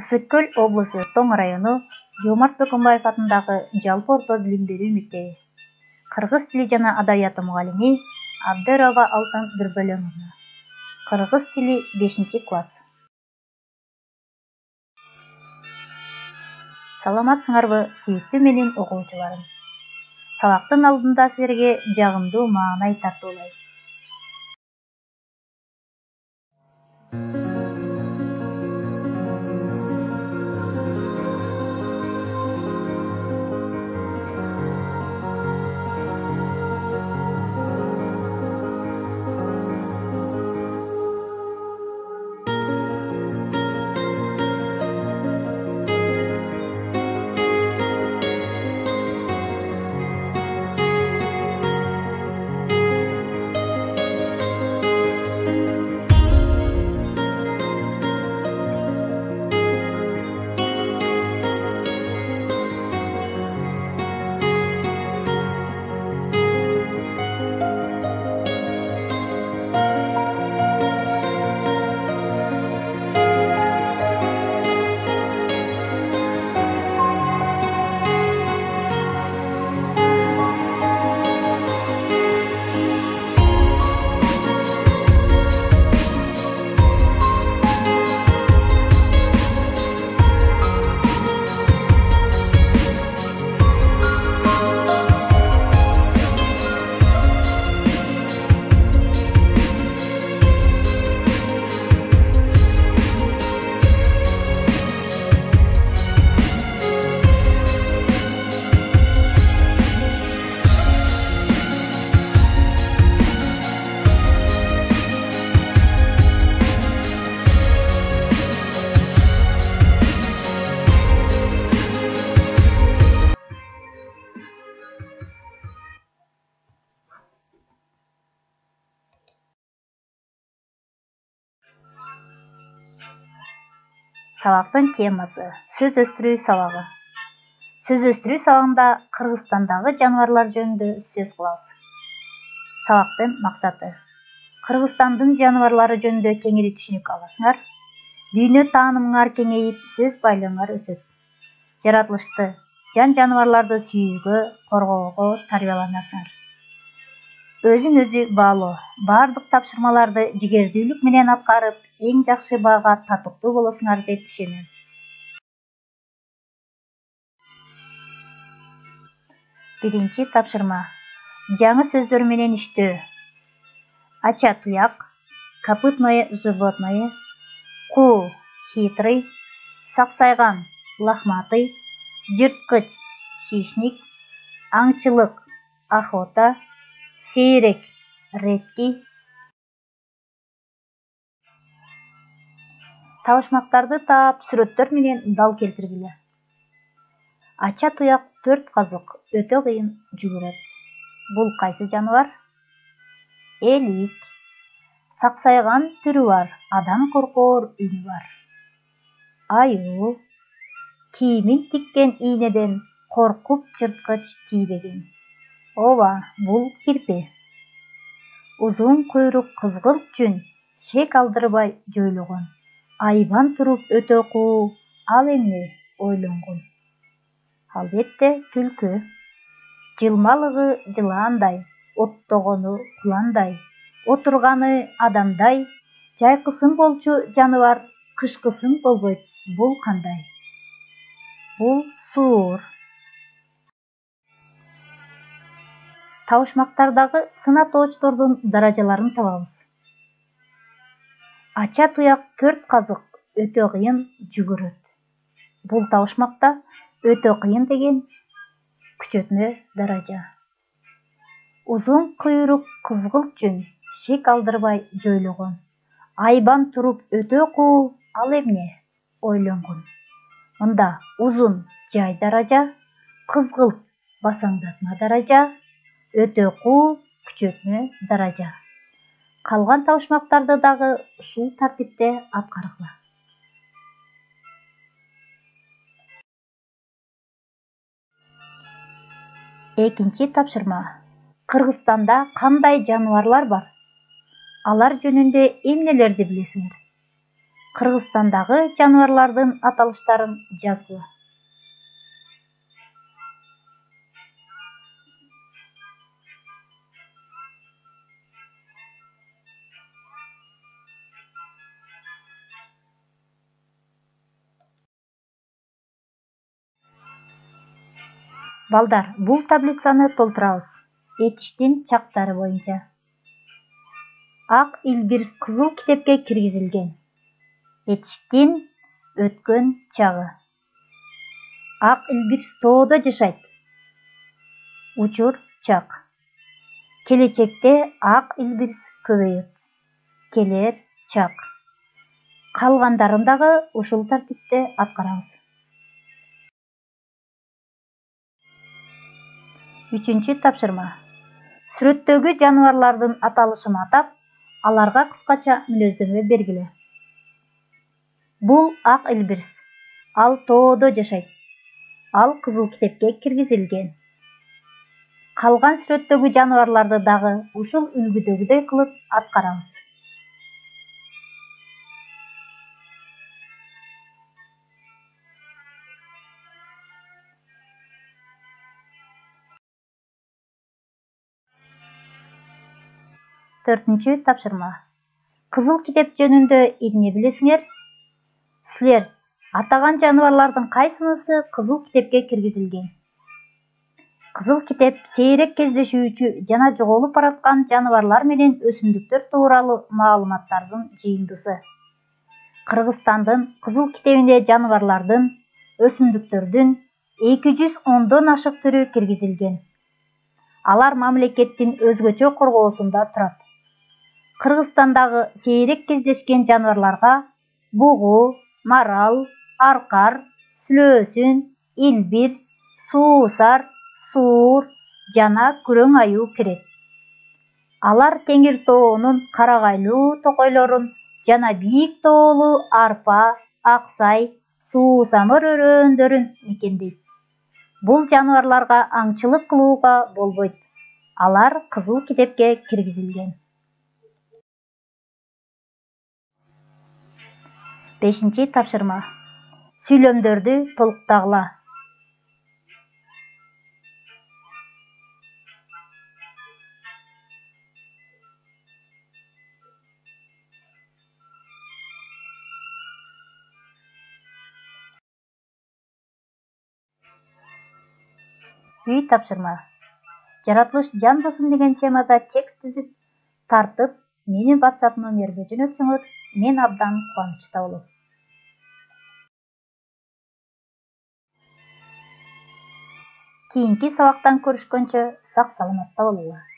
Ысык-Көл облысы Тоң району Жомарт Бөкөнбаев атындагы жалпы орто билим берүү мектеби. Кыргыз тили жана адабияты мугалими Абдырова Алтын Дүрбөлөңова. Кыргыз тили 5-класс. Саламатсыңарбы, сүйүктүү менин окуучуларым. Сабактын алдында силерге жагымдуу маанай тартуулайм. Сабактын темасы сөз өстүрүү сабагы. Сөз өстүрүү сабагында Кыргызстандагы жаныбарлар жөнүндө сөз кылабыз. Сабактын максаты: Кыргызстандын жаныбарлары жөнүндө кеңири түшүнүк аласыңар, дүйнө таанымыңар кеңейип, сөз байлыгыңар өсөт. Жаратылышты, жан-жаныбарларды сүйүүгө, коргоого тарбияланасыңар. Өзүң-өзү баалоо, бардык тапшырмаларды жигердүүлүк менен аткарып, эң жакшы баага татыктуу болосуңар деп ишенем. Биринчи тапшырма: жаңы сөздөр менен иштөө. Ача туяк, копытное животное, куу хитрый, саксайган лохматый, жырткыч хищник, аңчылык охота, сейрек редкий. Табышмактарды таап, сүрөттөр менен дал келтиргиле. Ача туяк 4 казык өтө кыйын жүгүрөт. Бул кайсы жаныбар? Элик. Саксайган түрү бар, адам коркоор үнү бар. Аюу. Кийимин тиккен ийнеден коркуп жырткыч тийбеген. Ооба, бул кирпи. Узун куйрук кызгылт жүн, шек алдырбай жойлогон. Айбан туруп өтө куу, ал эмне ойлонгон? Албетте, түлкү. Жылмалыгы жылаандай, оттогону куландай, отурганы адамдай, жайкысын болчу жаныбар, кышкысын болбойт. Бул кандай? Бул суур. Табышмактардагы сынатоочтордун даражаларын табабыз. Ача туяк 4 казык өтө кыйын жүгүрөт. Бул табышмакта өтө кыйын деген күчөтмө даража. Узун куйрук кызгылт жүн, шек алдырбай жойлогон. Айбан туруп өтө куу, ал эмне ойлонгон? Мында узун жай даража, кызгылт басаңдатма даража, өтө куу күчөтмө даража. Калган табышмактарды дагы ушул тартипте аткаргыла. Экинчи тапшырма: Кыргызстанда кандай жаныбарлар бар? Алар жөнүндө эмнелерди билесиңер? Кыргызстандагы жаныбарлардын аталыштарын жазгыла. Балдар, бул таблицаны толтурабыз. Этиштин чактары боюнча. Ак Илбирс кызыл китепке киргизилген. Этиштин өткөн чагы. Ак Илбирс тоодо жашайт. Учур чак. Келечекте Ак Илбирс көбөйөт. Келер чак. Калгандарын дагы ушул тартипте аткарабыз. 3-чү тапшырма. Сүрөттөгү жаныбарлардын аталышын атап, аларга кыскача мүнөздөмө бергиле. Бул Ак Илбирс. Ал тоодо жашайт. Ал кызыл китепке киргизилген. Калган сүрөттөгү жаныбарларды дагы ушул үлгүдөгүдөй кылып аткарабыз. Төртүнчү тапшырма. Кызыл китеп жөнүндө эмне билесиңер? Силер атаган жаныбарлардын кайсынысы кызыл китепке киргизилген? Кызыл китеп сейрек кездешүүчү жана жоголуп бараткан жаныбарлар менен өсүмдүктөр тууралуу маалыматтардын жыйындысы. Кыргызстандын кызыл китебине жаныбарлардын, өсүмдүктөрдүн 210дон ашык түрү киргизилген. Алар мамлекеттин өзгөчө коргоосунда турат. Кыргызстандагы сейрек кездешкен жаныбарларга бугу, марал, аркар, сүлөөсүн, илбирс, суусар, суур жана күрөң аюу кирет. Алар Теңир тоонун карагайлуу токойлорун жана бийик тоолуу арпа, аксай, суусамыр өрөөндөрүн мекендейт. Бул жаныбарларга аңчылык кылууга болбойт. Алар кызыл китепке киргизилген. 5-чи тапшырма. Сүйлөмдөрдү толуктагыла. Үй тапшырма. Жаратылыш жан досум деген темада текст түзүп, тартып, менин WhatsApp номериме жөнөтсөңөр, мен абдан кубанычта болом. Кийинки сабактан көрүшкөнчө сак саламатта болуңар.